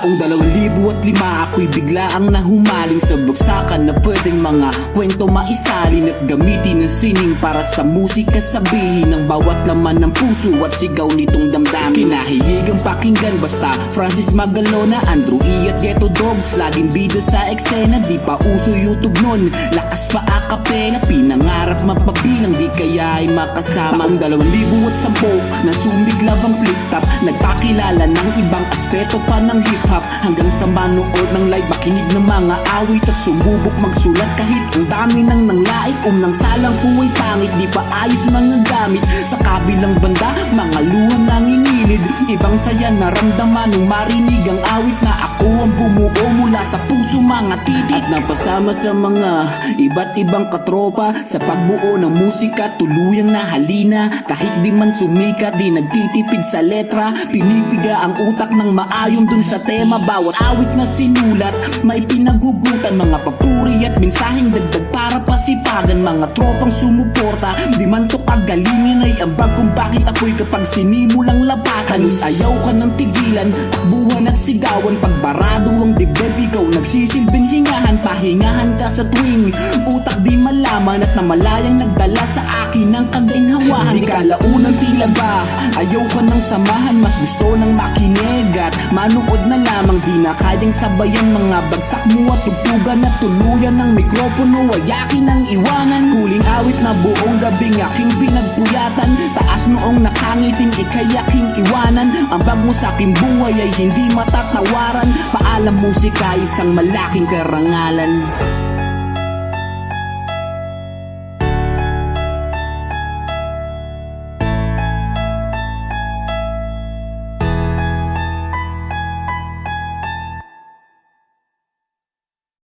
Taong 2005 ako'y biglaang nahumaling sa bagsakan na pwedeng mga kwento maisalin at gamitin ng sining para sa musika sabihin ng bawat laman ng puso at sigaw nitong damdamin. Kinahihigang pakinggan basta Francis Magalona, Andrew E at Ghetto Dogs, laging bida sa eksena. Di pa uso YouTube nun, lakas pa akapela, pinangarap mapabilang di kaya ay makasama. Taong 2010 na sumiglab ang flip top, nagpakilala ng ibang aspeto pa ng hip hop, hanggang sa manood ng live, makinig ng mga awit at sumubok magsulat kahit ang dami nang nanglait. Nang salang kuwa'y pangit, di pa ayos mga gamit. Sa kabilang banda, mga luha nangingilid. Ibang saya naramdaman nung marinig ang awit na ako ang bumuo mula sa puso mga titik. At napasama sa mga iba't ibang katropa sa pagbuo ng musika, tuluyang nahalina. Kahit di man sumikat, di nagtitipid sa letra, pinipiga ang utak ng maayong dun sa tema. Bawat awit na sinulat, may pinagugutan, mga papuri at mensaheng dagdag para pasipagan. Mga tropang sumuporta, di man to kagalingan ay ambag kung bakit ako'y kapag sinimulang lapatan. Halos ayaw ka ng tigilan, takbuhan at sigawan. Pagbarado ang dibdib, ikaw nagsisilbing hingahan. Pahingahan ka sa tuwing utak di malaman at namalayang nagdala sa akin ng kaginhawahan. Di kalaunan tila ba, ayaw ka ng samahan, mas gusto ng makinig at manood na lamang. Di na kayang sabayan mga bagsak mo at tugtugan at tuluyan ng mikropono ay akin ang iwanan. Kuling awit na buong gabing aking pinagpuyatan, taas noong nakangiting ikay aking iwanan. Ang bag mo sa aking buhay ay hindi matatawaran. Paalam musika, isang malaking karangalan.